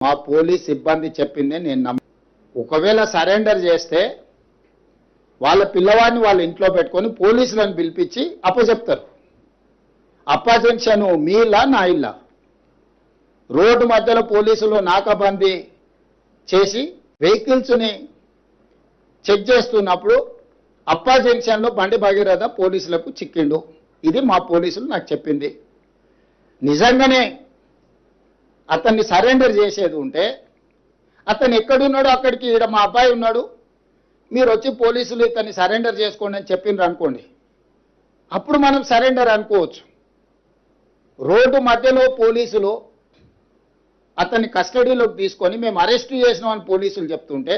మా పోలీస్ సిబ్బంది చెప్పింది నేను ఒకవేళ సరెండర్ చేస్తే వాళ్ళ పిల్లవాడిని వాళ్ళ ఇంట్లో పెట్టుకొని పోలీసులను పిలిపించి అప్పచెప్తారు. అప్పజెన్షన్ మీ ఇల్లా నా ఇల్లా? రోడ్డు మధ్యలో పోలీసులు నాకాబందీ చేసి వెహికల్స్ని చెక్ చేస్తున్నప్పుడు అప్పా జంక్షన్లో బండి భగీరథ పోలీసులకు చిక్కిండు. ఇది మా పోలీసులు నాకు చెప్పింది. నిజంగానే అతన్ని సరెండర్ చేసేది ఉంటే అతను ఎక్కడున్నాడో అక్కడికి ఈడ మా అబ్బాయి ఉన్నాడు, మీరు వచ్చి పోలీసులు ఇతన్ని సరెండర్ చేసుకోండి అని చెప్పిండ్రు అనుకోండి, అప్పుడు మనం సరెండర్ అనుకోవచ్చు. రోడ్డు మధ్యలో పోలీసులు అతన్ని కస్టడీలోకి తీసుకొని మేము అరెస్ట్ చేసినాం అని పోలీసులు చెప్తుంటే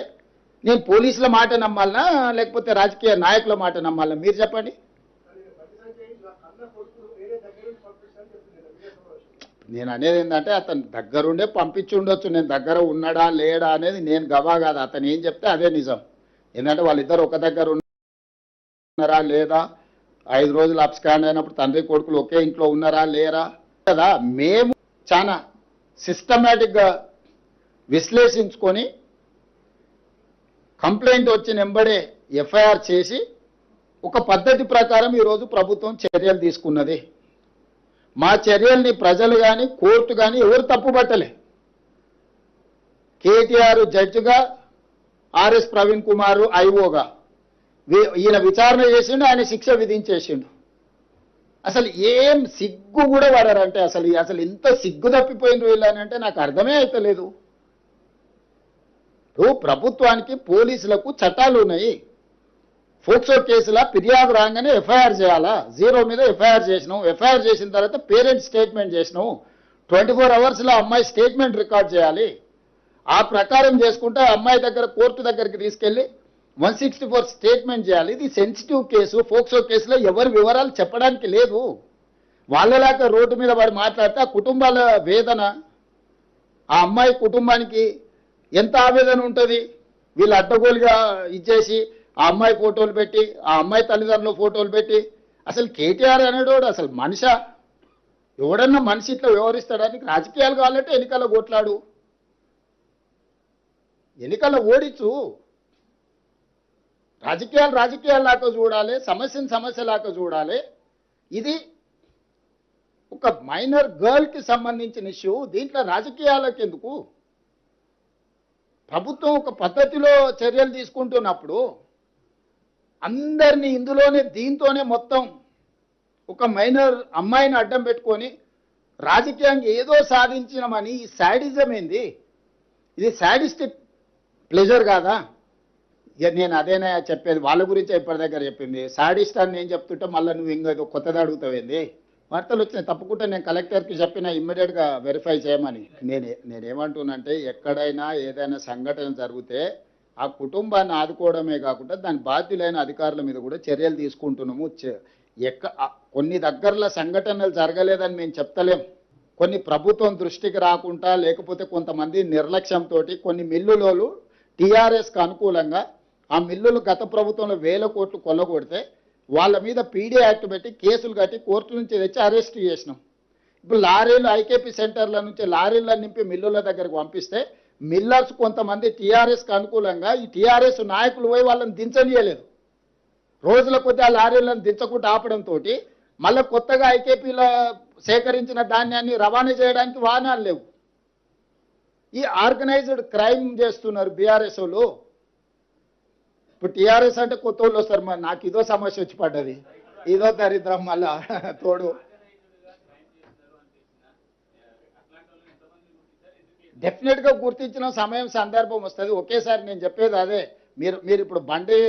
నేను పోలీసుల మాట నమ్మాలనా లేకపోతే రాజకీయ నాయకుల మాట నమ్మాలనా? మీరు చెప్పండి. నేను అనేది ఏంటంటే అతను దగ్గరుండే పంపించి ఉండొచ్చు, నేను దగ్గర ఉన్నాడా లేడా అనేది నేను గవా కాదు. అతను ఏం చెప్తే అదే నిజం. ఎందుకంటే వాళ్ళిద్దరు ఒక దగ్గర ఉన్నారా లేదా, 5 రోజులు అబ్స్కాండ్ అయినప్పుడు తండ్రి కొడుకులు ఒకే ఇంట్లో ఉన్నారా లేరా కదా. మేము చాలా సిస్టమేటిక్గా విశ్లేషించుకొని కంప్లైంట్ వచ్చిన వెంబడే ఎఫ్ఐఆర్ చేసి ఒక పద్ధతి ప్రకారం ఈరోజు ప్రభుత్వం చర్యలు తీసుకున్నది. మా చర్యల్ని ప్రజలు కానీ కోర్టు కానీ ఎవరు తప్పుపట్టలే. కేటీఆర్ జడ్జిగా, ఆర్ఎస్ ప్రవీణ్ కుమార్ ఐఓగా ఈయన విచారణ చేసిండు, ఆయన శిక్ష విధించేసిండు. అసలు ఏం సిగ్గు కూడా పడారంటే అసలు ఇంత సిగ్గు తప్పిపోయింది వీళ్ళనంటే నాకు అర్థమే అవుతలేదు. ప్రభుత్వానికి పోలీసులకు చట్టాలు ఉన్నాయి. ఫోక్సో కేసులా ఫిర్యాదు రాగానే ఎఫ్ఐఆర్ చేయాలా? 0 మీద ఎఫ్ఐఆర్ చేసినాం. ఎఫ్ఐఆర్ చేసిన తర్వాత పేరెంట్ స్టేట్మెంట్ చేసినాం. 24 అవర్స్లో అమ్మాయి స్టేట్మెంట్ రికార్డ్ చేయాలి. ఆ ప్రకారం చేసుకుంటే అమ్మాయి దగ్గర కోర్టు దగ్గరికి తీసుకెళ్లి 164 స్టేట్మెంట్ చేయాలి. ఇది సెన్సిటివ్ కేసు. ఫోక్సో కేసులో ఎవరి వివరాలు చెప్పడానికి లేదు. వాళ్ళలాగా రోడ్డు మీద వాడు మాట్లాడితే ఆ కుటుంబాల వేదన, ఆ అమ్మాయి కుటుంబానికి ఎంత ఆవేదన ఉంటుంది. వీళ్ళు అడ్డగోలుగా ఇచ్చేసి ఆ అమ్మాయి ఫోటోలు పెట్టి, ఆ అమ్మాయి తల్లిదండ్రుల ఫోటోలు పెట్టి, అసలు కేటీఆర్ అనేటోడు అసలు మనిషా? ఎవడన్నా మనిషి ఇట్లా వ్యవహరిస్తాడానికి? రాజకీయాలు కావాలంటే ఎన్నికల్లో కొట్లాడు, ఎన్నికల్లో ఓడించు. రాజకీయాల్లాగా చూడాలి, సమస్యలాగా చూడాలి. ఇది ఒక మైనర్ గర్ల్కి సంబంధించిన ఇష్యూ. దీంట్లో రాజకీయాలకు ఎందుకు? ప్రభుత్వం ఒక పద్ధతిలో చర్యలు తీసుకుంటున్నప్పుడు అందరినీ దీంతోనే మొత్తం ఒక మైనర్ అమ్మాయిని అడ్డం పెట్టుకొని రాజకీయంగా ఏదో సాధించినామని ఈ శాడిజం ఏంది? ఇది శాడిస్టిక్ ప్లెజర్ కాదా? నేను అదేనా చెప్పేది, వాళ్ళ గురించి ఇప్పటి దగ్గర చెప్పింది. శాడిస్ట్ అని నేను చెప్తుంటే మళ్ళీ నువ్వు ఇంకేదో కొత్తది అడుగుతావేంది? వార్తలు వచ్చినాయి, తప్పకుండా నేను కలెక్టర్కి చెప్పిన ఇమ్మీడియట్గా వెరిఫై చేయమని. నేనేమంటున్నానంటే ఎక్కడైనా ఏదైనా సంఘటన జరిగితే ఆ కుటుంబాన్ని ఆదుకోవడమే కాకుండా దాని బాధ్యులైన అధికారుల మీద కూడా చర్యలు తీసుకుంటున్నాము. కొన్ని దగ్గరలో సంఘటనలు జరగలేదని మేము చెప్తలేం. కొన్ని ప్రభుత్వం దృష్టికి రాకుండా లేకపోతే కొంతమంది నిర్లక్ష్యంతో కొన్ని మిల్లులోలు టీఆర్ఎస్కి అనుకూలంగా ఆ మిల్లులు గత ప్రభుత్వంలో 1000 కోట్లు కొల్లగొడితే వాళ్ళ మీద పీడీ యాక్ట్ పెట్టి కేసులు కట్టి కోర్టు నుంచి తెచ్చి అరెస్ట్ చేసినాం. ఇప్పుడు లారీలు ఐకేపీ సెంటర్ల నుంచి లారీలను నింపి మిల్లుల దగ్గరకు పంపిస్తే మిల్లర్స్ కొంతమంది టీఆర్ఎస్కి అనుకూలంగా ఈ టీఆర్ఎస్ నాయకులు పోయి వాళ్ళని దించనీయలేదు. రోజుల కొద్ది ఆ లారీలను దించకుండా ఆపడంతో మళ్ళీ కొత్తగా ఐకేపీలో సేకరించిన ధాన్యాన్ని రవాణా చేయడానికి వాహనాలు లేవు. ఈ ఆర్గనైజ్డ్ క్రైమ్ చేస్తున్నారు బీఆర్ఎస్ వాళ్ళు. ఇప్పుడు టీఆర్ఎస్ అంటే కొత్త వాళ్ళు వస్తారు. మరి నాకు ఇదో సమస్య వచ్చి పడ్డది, ఇదో దరిద్రం మళ్ళా తోడు. డెఫినెట్గా గుర్తించిన సమయం సందర్భం వస్తుంది. ఒకేసారి నేను చెప్పేది అదే. మీరు ఇప్పుడు బండి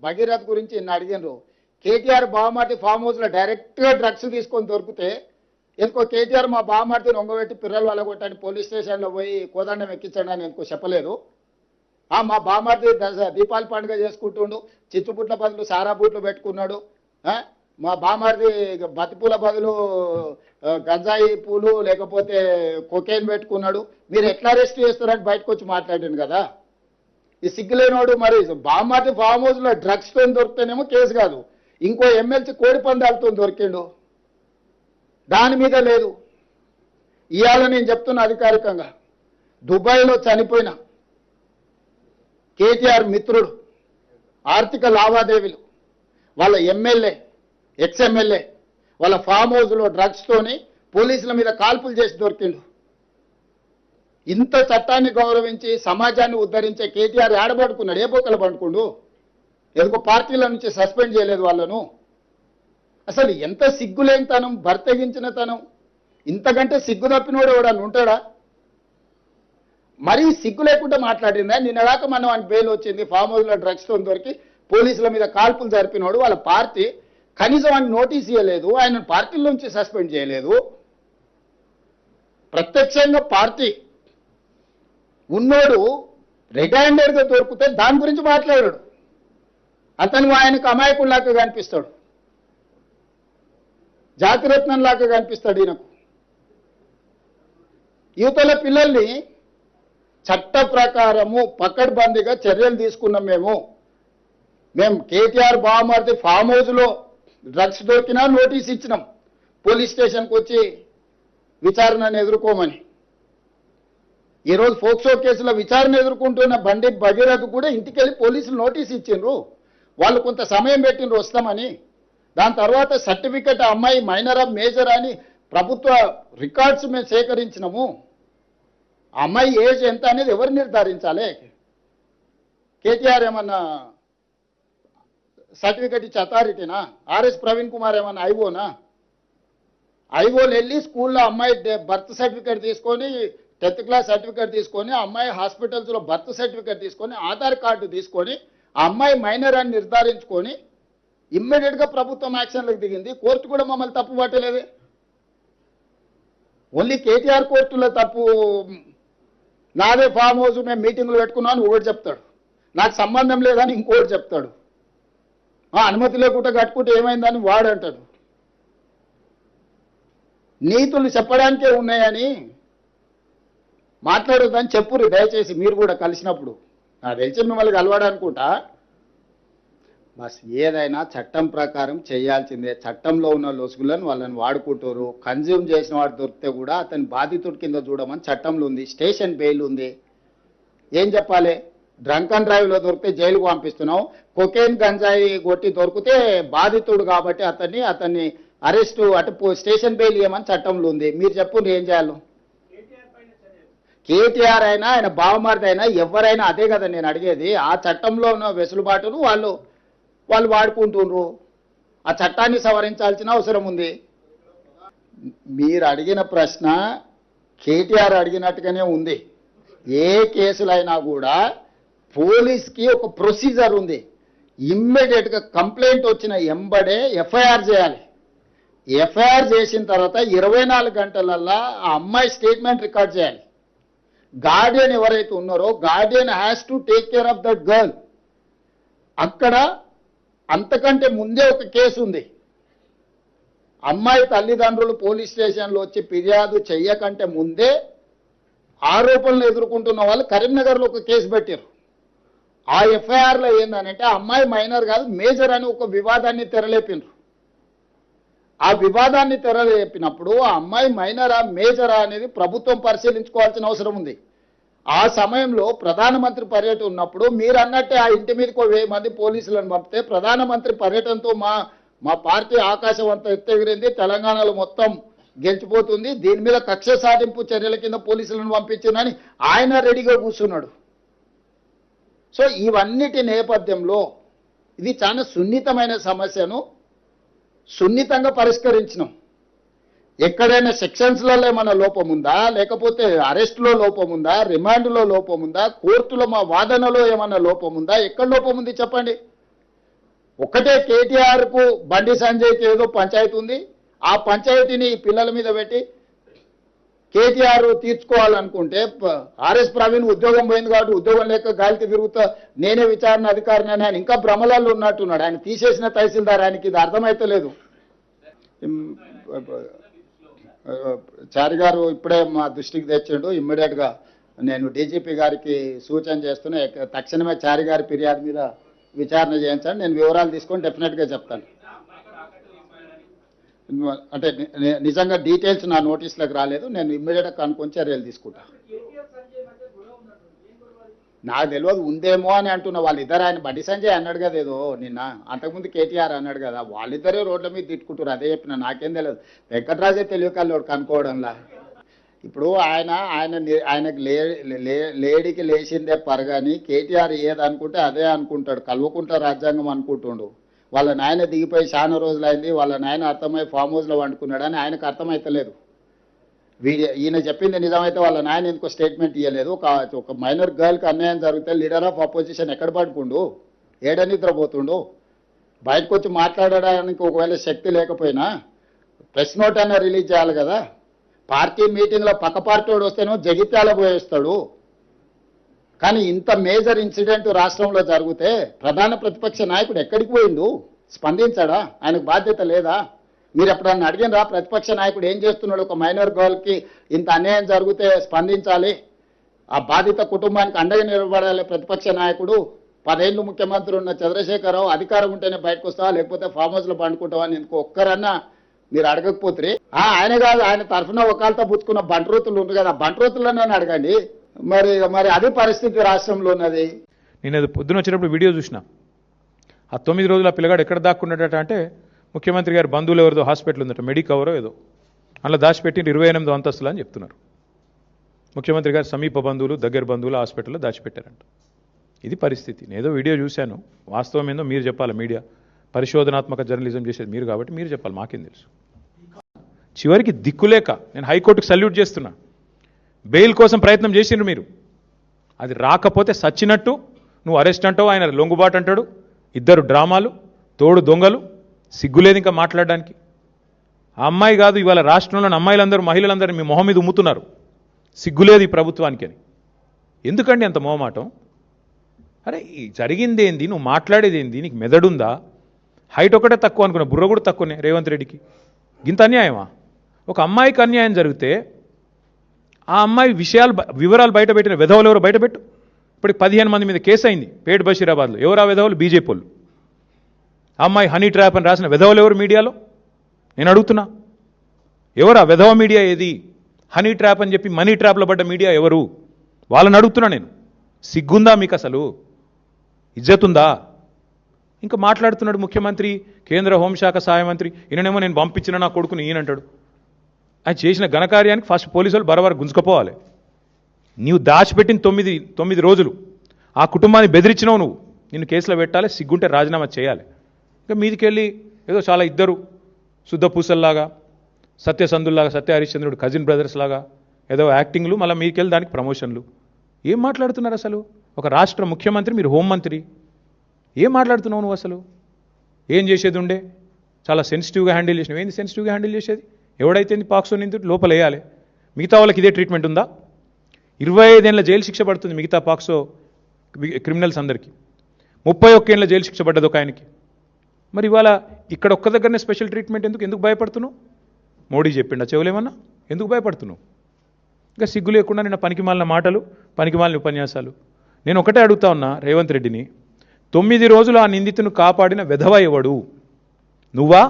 భగీరథ్ గురించి నిన్న అడిగినారు. కేటీఆర్ బావమార్తి ఫామ్ హౌస్లో డైరెక్ట్గా డ్రగ్స్ తీసుకొని దొరికితే ఎందుకో కేటీఆర్ మా బావమార్తిని ఒంగబెట్టి పిల్లలు వాళ్ళగొట్టని పోలీస్ స్టేషన్లో పోయి కోదండం ఎక్కించండి అని ఎందుకో చెప్పలేదు. మా బావమార్తి దీపావళి పండుగ చేసుకుంటుండు, చిచ్చుపుట్ల బదులు సారా బూట్లు పెట్టుకున్నాడు. మా బావమార్తి బతిపూల బదులు గంజాయి పూలు లేకపోతే కొకేన్ పెట్టుకున్నాడు. మీరు ఎట్లా అరెస్ట్ చేస్తారని బయటకు వచ్చి మాట్లాడాను కదా. ఈ సిగ్గులేనోడు మరి బావమార్తి ఫామ్ హౌస్లో డ్రగ్స్తో దొరికితేనేమో కేసు కాదు, ఇంకో ఎమ్మెల్సీ కోడి పందాలతో దొరికిండు, దాని మీద లేదు. ఇవాళ నేను చెప్తున్నా అధికారికంగా దుబాయ్లో చనిపోయిన కేటీఆర్ మిత్రుడు ఆర్థిక లావాదేవీలు వాళ్ళ ఎమ్మెల్యే ఎక్స్ఎమ్మెల్యే వాళ్ళ ఫామ్ హౌస్లో డ్రగ్స్తోని పోలీసుల మీద కాల్పులు చేసి దొరికిండు. ఇంత చట్టాన్ని గౌరవించి సమాజాన్ని ఉద్ధరించే కేటీఆర్ ఏడబడుకున్నాడు, ఏ బొక్కలు పడుకుండు? ఎందుకో పార్టీల నుంచి సస్పెండ్ చేయలేదు వాళ్ళను. అసలు ఎంత సిగ్గులేని తనం, బర్తగించిన తనం, ఇంతకంటే సిగ్గు తప్పినోడు ఎవడన్నా ఉంటాడా? మరీ సిగ్గు లేకుండా మాట్లాడిందా? నిన్నదాకా మనం ఆయన బెయిల్ వచ్చింది, ఫామ్ హౌస్లో డ్రగ్స్తో దొరికి పోలీసుల మీద కాల్పులు జరిపినోడు వాళ్ళ పార్టీ కనీసం ఆయన నోటీస్ ఇవ్వలేదు, ఆయన పార్టీల నుంచి సస్పెండ్ చేయలేదు. ప్రత్యక్షంగా పార్టీ ఉన్నోడు రెడ్ హ్యాండెడ్గా దొరికితే దాని గురించి మాట్లాడాడు. అతను ఆయనకు అమాయకుల్లాగా కనిపిస్తాడు, జాతిరత్నంలాగా కనిపిస్తాడు ఈయనకు. యువతల పిల్లల్ని చట్ట ప్రకారము పకడ్బందీగా చర్యలు తీసుకున్నాం. మేము కేటీఆర్ బావమరిది ఫామ్ హౌస్లో డ్రగ్స్ దొరికినా నోటీస్ ఇచ్చినాం, పోలీస్ స్టేషన్కి వచ్చి విచారణను ఎదుర్కోమని. ఈరోజు ఫోక్సో కేసులో విచారణ ఎదుర్కొంటున్న బండి భగీరథ్ కూడా ఇంటికి వెళ్ళి పోలీసులు నోటీస్ ఇచ్చిండ్రు, వాళ్ళు కొంత సమయం పెట్టిండ్రు వస్తామని. దాని తర్వాత సర్టిఫికెట్ అమ్మాయి మైనర్ ఆఫ్ మేజర్ అని ప్రభుత్వ రికార్డ్స్ మేము సేకరించినాము. అమ్మాయి ఏజ్ ఎంత అనేది ఎవరు నిర్ధారించాలి? కేటీఆర్ ఏమన్నా సర్టిఫికెట్ ఇచ్చే అథారిటీనా? ఆర్ఎస్ ప్రవీణ్ కుమార్ ఏమన్నా ఐఓనా? ఐఓలు వెళ్ళి స్కూల్లో అమ్మాయి బర్త్ సర్టిఫికేట్ తీసుకొని, 10th క్లాస్ సర్టిఫికేట్ తీసుకొని, అమ్మాయి హాస్పిటల్స్లో బర్త్ సర్టిఫికేట్ తీసుకొని, ఆధార్ కార్డు తీసుకొని, ఆ అమ్మాయి మైనర్ అని నిర్ధారించుకొని ఇమ్మీడియట్గా ప్రభుత్వం యాక్షన్లకు దిగింది. కోర్టు కూడా మమ్మల్ని తప్పు పట్టలేదే. ఓన్లీ కేటీఆర్ కోర్టులో తప్పు. నాదే ఫామ్ హౌస్ మేము మీటింగ్లు పెట్టుకున్నాను ఒకటి చెప్తాడు, నాకు సంబంధం లేదని ఇంకోటి చెప్తాడు, అనుమతి లేకుండా కట్టుకుంటే ఏమైందని వాడు అంటాడు. నీతులు చెప్పడానికే ఉన్నాయని మాట్లాడొద్దని చెప్పురు దయచేసి మీరు కూడా కలిసినప్పుడు. నాకు తెలిసి మిమ్మల్ని కలవాడనుకుంటా. బస్ ఏదైనా చట్టం ప్రకారం చేయాల్సిందే. చట్టంలో ఉన్న లొసుగులను వాళ్ళని వాడుకుంటారు. కన్జ్యూమ్ చేసిన వాడు దొరికితే కూడా అతని బాధితుడి కింద చూడమని చట్టంలో ఉంది, స్టేషన్ బెయిల్ ఉంది. ఏం చెప్పాలి? డ్రంక్ అండ్ డ్రైవ్లో దొరికితే జైలుకు పంపిస్తున్నాం, కొకేన్ గంజాయి కొట్టి దొరికితే బాధితుడు కాబట్టి అతన్ని అరెస్టు అటు స్టేషన్ బెయిల్ ఇవ్వమని చట్టంలో ఉంది. మీరు చెప్పండి ఏం చేయాలి? కేటీఆర్ అయినా ఆయన బావమరిది అయినా ఎవరైనా అదే కదా నేను అడిగేది. ఆ చట్టంలో ఉన్న వెసులుబాటును వాళ్ళు వాడుకుంటున్నారు. ఆ చట్టాన్ని సవరించాల్సిన అవసరం ఉంది. మీరు అడిగిన ప్రశ్న కేటీఆర్ అడిగినట్టుగానే ఉంది. ఏ కేసులైనా కూడా పోలీస్కి ఒక ప్రొసీజర్ ఉంది. ఇమ్మీడియట్గా కంప్లైంట్ వచ్చిన ఎంబడే ఎఫ్ఐఆర్ చేయాలి. ఎఫ్ఐఆర్ చేసిన తర్వాత 24 గంటలల్లా ఆ అమ్మాయి స్టేట్మెంట్ రికార్డ్ చేయాలి. గార్డియన్ ఎవరైతే ఉన్నారో Guardian has to take care of that girl. అక్కడ అంతకంటే ముందే ఒక కేసు ఉంది. అమ్మాయి తల్లిదండ్రులు పోలీస్ స్టేషన్లో వచ్చి ఫిర్యాదు చెయ్యకంటే ముందే ఆరోపణలు ఎదుర్కొంటున్న వాళ్ళు కరీంనగర్లో ఒక కేసు పెట్టారు. ఆ ఎఫ్ఐఆర్లో ఏందనంటే అమ్మాయి మైనర్ కాదు మేజర్ అని ఒక వివాదాన్ని తెరలేపినారు. ఆ వివాదాన్ని తెరలేపినప్పుడు ఆ అమ్మాయి మైనరా మేజరా అనేది ప్రభుత్వం పరిశీలించుకోవాల్సిన అవసరం ఉంది. ఆ సమయంలో ప్రధానమంత్రి పర్యటన ఉన్నప్పుడు మీరు అన్నట్టే ఆ ఇంటి మీదకి 1000 మంది పోలీసులను పంపితే ప్రధానమంత్రి పర్యటనతో మా పార్టీ ఆకాశం అంతా ఎత్తెగిరింది, తెలంగాణలో మొత్తం గెలిచిపోతుంది, దీని మీద కక్ష సాధింపు చర్యల కింద పోలీసులను పంపించిందని ఆయన రెడీగా కూర్చున్నాడు. సో ఇవన్నిటి నేపథ్యంలో ఇది చాలా సున్నితమైన సమస్యను సున్నితంగా పరిష్కరించినాం. ఎక్కడైనా సెక్షన్స్లలో ఏమైనా లోపం ఉందా, లేకపోతే అరెస్టులో లోపం ఉందా, రిమాండ్లో లోపం ఉందా, కోర్టులో మా వాదనలో ఏమైనా లోపం ఉందా, ఎక్కడ లోపం ఉంది చెప్పండి. ఒక్కటే కేటీఆర్కు బండి సంజయ్కి ఏదో పంచాయతీ ఉంది, ఆ పంచాయతీని పిల్లల మీద పెట్టి కేటీఆర్ తీర్చుకోవాలనుకుంటే ఆర్ఎస్ ప్రవీణ్ ఉద్యోగం పోయింది కాబట్టి ఉద్యోగం లేక గాలికి తిరుగుతా నేనే విచారణ అధికారిని అని ఆయన ఇంకా భ్రమలాల్లో ఉన్నట్టున్నాడు. ఆయన తీసేసిన తహసీల్దార్, ఆయనకి ఇది అర్థమైతలేదు. చారి గారు ఇప్పుడే మా దృష్టికి తెచ్చిండు. ఇమ్మీడియట్గా నేను డీజీపీ గారికి సూచన చేస్తున్నా, తక్షణమే చారి గారి ఫిర్యాదు మీద విచారణ చేయించండి. నేను వివరాలు తీసుకొని డెఫినెట్గా చెప్తాను. అంటే నిజంగా డీటెయిల్స్ నా నోటీస్లోకి రాలేదు, నేను ఇమ్మీడియట్గా కనుక్కొని చర్యలు తీసుకుంటా. నాకు తెలియదు ఉందేమో అని అంటున్నా. వాళ్ళిద్దరు ఆయన బండి సంజయ్ అన్నాడు కదా ఏదో నిన్న, అంతకుముందు కేటీఆర్ అన్నాడు కదా, వాళ్ళిద్దరే రోడ్ల మీద తిట్టుకుంటారు. అదే చెప్పిన, నాకేం తెలియదు. వెంకటరాజే తెలియకల్లోడు కనుక్కోవడంలా. ఇప్పుడు ఆయనకు లేడీకి లేచిందే పరగాని కేటీఆర్ ఏది అనుకుంటే అదే అనుకుంటాడు. కల్వకుంట్ల రాజ్యాంగం అనుకుంటుండు. వాళ్ళ నాయన దిగిపోయి చాలా రోజులైంది, వాళ్ళ నాయన అర్థమై ఫామ్ హౌస్లో వండుకున్నాడు అని ఆయనకు అర్థమైతలేదు. ఈయన చెప్పింది నిజమైతే వాళ్ళ నాయన ఎందుకో స్టేట్మెంట్ ఇవ్వలేదు. ఒక మైనర్ గర్ల్కి అన్యాయం జరిగితే లీడర్ ఆఫ్ అపోజిషన్ ఎక్కడ పడుకుండు, ఏడ నిద్రపోతుండు? బయటకు వచ్చి మాట్లాడడానికి ఒకవేళ శక్తి లేకపోయినా ప్రెస్ నోట్ అన్న రిలీజ్ చేయాలి కదా. పార్టీ మీటింగ్లో పక్క పార్టీ వాడు వస్తేనో జగిత్యాల పోయేస్తాడు. కానీ ఇంత మేజర్ ఇన్సిడెంట్ రాష్ట్రంలో జరిగితే ప్రధాన ప్రతిపక్ష నాయకుడు ఎక్కడికి పోయిండు? స్పందించాడా? ఆయనకు బాధ్యత లేదా? మీరు ఎప్పుడన్నా అడిగినరా ప్రతిపక్ష నాయకుడు ఏం చేస్తున్నాడు? ఒక మైనర్ గర్ల్కి ఇంత అన్యాయం జరిగితే స్పందించాలి, ఆ బాధిత కుటుంబానికి అండగా నిలబడాలి ప్రతిపక్ష నాయకుడు. 10 ఏళ్ళు ముఖ్యమంత్రి ఉన్న చంద్రశేఖరరావు అధికారం ఉంటేనే బయటకు వస్తావా, లేకపోతే ఫామ్ హౌస్లో పండుకుంటావా అని ఎందుకు ఒక్కరన్నా మీరు అడగకపోతే? ఆయన కాదు, ఆయన తరఫున ఒకళ్ళతో పుచ్చుకున్న బంట్రోతులు ఉంది కదా, బంట్రోతులన్నా అడగండి. మరి అదే పరిస్థితి రాష్ట్రంలో ఉన్నది. నేను పొద్దున వచ్చేటప్పుడు వీడియో చూసిన, ఆ 9 రోజులు ఆ పిల్లగాడు ఎక్కడ దాక్కున్నాడట అంటే ముఖ్యమంత్రి గారు బంధువులు ఎవరిదో హాస్పిటల్ ఉందట, మెడికవరో ఏదో, అందులో దాచిపెట్టి 28 అంతస్తులు అని చెప్తున్నారు. ముఖ్యమంత్రి గారు సమీప బంధువులు దగ్గర బంధువులు హాస్పిటల్లో దాచిపెట్టారంట. ఇది పరిస్థితి. నేను ఏదో వీడియో చూశాను, వాస్తవం ఏందో మీరు చెప్పాలి. మీడియా పరిశోధనాత్మక జర్నలిజం చేసేది మీరు కాబట్టి మీరు చెప్పాలి, మాకేం తెలుసు. చివరికి దిక్కులేక నేను హైకోర్టుకు సల్యూట్ చేస్తున్నా. బెయిల్ కోసం ప్రయత్నం చేసిండ్రు మీరు, అది రాకపోతే సచ్చినట్టు నువ్వు అరెస్ట్ అంటావు, ఆయన లొంగుబాటు అంటాడు. ఇద్దరు డ్రామాలు, తోడు దొంగలు, సిగ్గులేదు ఇంకా మాట్లాడడానికి. ఆ అమ్మాయి కాదు, ఇవాళ రాష్ట్రంలోని అమ్మాయిలందరూ మహిళలందరూ మీ మొహం మీద ఉమ్ముతున్నారు, సిగ్గులేదు ఈ ప్రభుత్వానికి అని. ఎందుకండి అంత మొహమాటం? అరే జరిగింది ఏంది, నువ్వు మాట్లాడేది ఏంది, నీకు మెదడుందా? హైట్ ఒకటే తక్కువ అనుకున్నా, బుర్ర కూడా తక్కువనే రేవంత్ రెడ్డికి. ఇంత అన్యాయమా? ఒక అమ్మాయికి అన్యాయం జరిగితే ఆ అమ్మాయి వివరాలు బయట పెట్టిన వెధవలు ఎవరు బయటపెట్టు. ఇప్పటికి 15 మంది మీద కేసు అయింది పేట్ బషీరాబాద్లో. ఎవరు ఆ వెధవలు? బీజేపీ వాళ్ళు. ఆ అమ్మాయి హనీ ట్రాప్ అని రాసిన వెధవలు ఎవరు మీడియాలో? నేను అడుగుతున్నా, ఎవరు ఆ వెధవ మీడియా? ఏది హనీ ట్రాప్ అని చెప్పి మనీ ట్రాప్లో పడ్డ మీడియా ఎవరు? వాళ్ళని అడుగుతున్నా నేను. సిగ్గుందా మీకు? అసలు ఇజ్జతుందా? ఇంకా మాట్లాడుతున్నాడు ముఖ్యమంత్రి, కేంద్ర హోంశాఖ సహాయ మంత్రి. ఈయననేమో నేను పంపించిన నా కొడుకుని ఈయనంటాడు. ఆయన చేసిన ఘనకార్యానికి ఫస్ట్ పోలీసులు బరబర గుంజుకపోవాలి. నీవు దాచిపెట్టిన 9 రోజులు ఆ కుటుంబాన్ని బెదిరించినావు నువ్వు, నిన్ను కేసులో పెట్టాలి, సిగ్గుంటే రాజీనామా చేయాలి. ఇంకా మీదికెళ్ళి ఏదో చాలా ఇద్దరు శుద్ధ పూసల్లాగా, సత్యసంధుల్లాగా, సత్య హరిశ్చంద్రుడు కజిన్ బ్రదర్స్ లాగా ఏదో యాక్టింగ్లు, మళ్ళీ మీదికెళ్ళి దానికి ప్రమోషన్లు. ఏం మాట్లాడుతున్నారు అసలు? ఒక రాష్ట్ర ముఖ్యమంత్రి, మీరు హోంమంత్రి, ఏం మాట్లాడుతున్నావు నువ్వు అసలు? ఏం చేసేది ఉండే? చాలా సెన్సిటివ్గా హ్యాండిల్ చేసినావు. ఏంది సెన్సిటివ్గా హ్యాండిల్ చేసేది? ఎవడైతే పాక్సో నిందితుడు లోపల వేయాలి. మిగతా వాళ్ళకి ఇదే ట్రీట్మెంట్ ఉందా? 25 ఏళ్ళ జైలు శిక్ష పడుతుంది మిగతా పాక్సో క్రిమినల్స్ అందరికీ. 31 ఏళ్ళ జైలు శిక్ష పడ్డది ఒక ఆయనకి. మరి ఇవాళ ఇక్కడ ఒక్క దగ్గరనే స్పెషల్ ట్రీట్మెంట్ ఎందుకు భయపడుతున్నావు? మోడీ చెప్పిండా చెవులేమన్నా? ఎందుకు భయపడుతున్నావు? ఇంకా సిగ్గు లేకుండా నిన్న పనికిమాలిన మాటలు, పనికిమాలిన ఉపన్యాసాలు. నేను ఒకటే అడుగుతా ఉన్నా రేవంత్ రెడ్డిని, 9 రోజులు ఆ నిందితును కాపాడిన వెధవ ఎవడు? నువ్వా,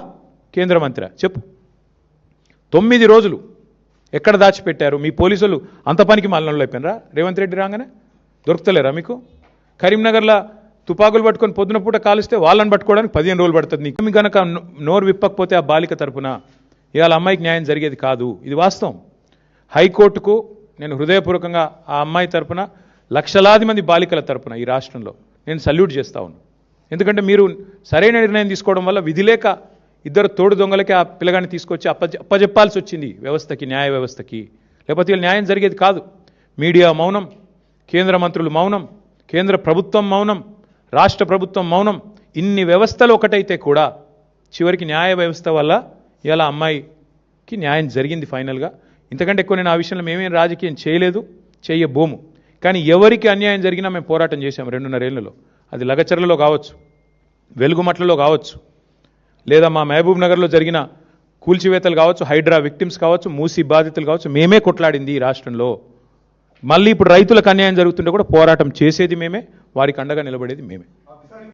కేంద్ర మంత్రి? చెప్పు. 9 రోజులు ఎక్కడ దాచిపెట్టారు? మీ పోలీసులు అంత పనికి మాలినోళ్ళు అయిపోయినరా? రేవంత్ రెడ్డి రాగానే దొరుకుతలేరా మీకు? కరీంనగర్లో తుపాకులు పట్టుకొని పొద్దున పూట కాలుస్తే వాళ్ళని పట్టుకోవడానికి 15 రోజులు పడుతుంది. నీకు మీకు కనుక నోరు విప్పకపోతే ఆ బాలిక తరపున ఇవాళ అమ్మాయికి న్యాయం జరిగేది కాదు. ఇది వాస్తవం. హైకోర్టుకు నేను హృదయపూర్వకంగా ఆ అమ్మాయి తరపున, లక్షలాది మంది బాలికల తరపున ఈ రాష్ట్రంలో నేను సల్యూట్ చేస్తా ఉన్నాను. ఎందుకంటే మీరు సరైన నిర్ణయం తీసుకోవడం వల్ల విధి లేక ఇద్దరు తోడు దొంగలకి ఆ పిల్లగాన్ని తీసుకొచ్చి అప్పజెప్పాల్సి వచ్చింది వ్యవస్థకి, న్యాయ వ్యవస్థకి. లేకపోతే వీళ్ళు న్యాయం జరిగేది కాదు. మీడియా మౌనం, కేంద్ర మంత్రులు మౌనం, కేంద్ర ప్రభుత్వం మౌనం, రాష్ట్ర ప్రభుత్వం మౌనం. ఇన్ని వ్యవస్థలు ఒకటైతే కూడా చివరికి న్యాయ వ్యవస్థ వల్ల ఇలా అమ్మాయికి న్యాయం జరిగింది ఫైనల్గా. ఇంతకంటే ఎక్కువ నేను ఆ విషయంలో మేమేం రాజకీయం చేయలేదు, చేయబోము. కానీ ఎవరికి అన్యాయం జరిగినా మేము పోరాటం చేశాం 2.5 ఏళ్లలో. అది లగచర్లలో కావచ్చు, వెలుగుమట్లలో కావచ్చు, లేదా మా మహబూబ్ నగర్లో జరిగిన కూల్చివేతలు కావచ్చు, హైడ్రా విక్టిమ్స్ కావచ్చు, మూసీ బాధితులు కావచ్చు. మేమే కొట్లాడింది ఈ రాష్ట్రంలో. మళ్ళీ ఇప్పుడు రైతులకు అన్యాయం జరుగుతుంటే కూడా పోరాటం చేసేది మేమే, వారికి అండగా నిలబడేది మేమే.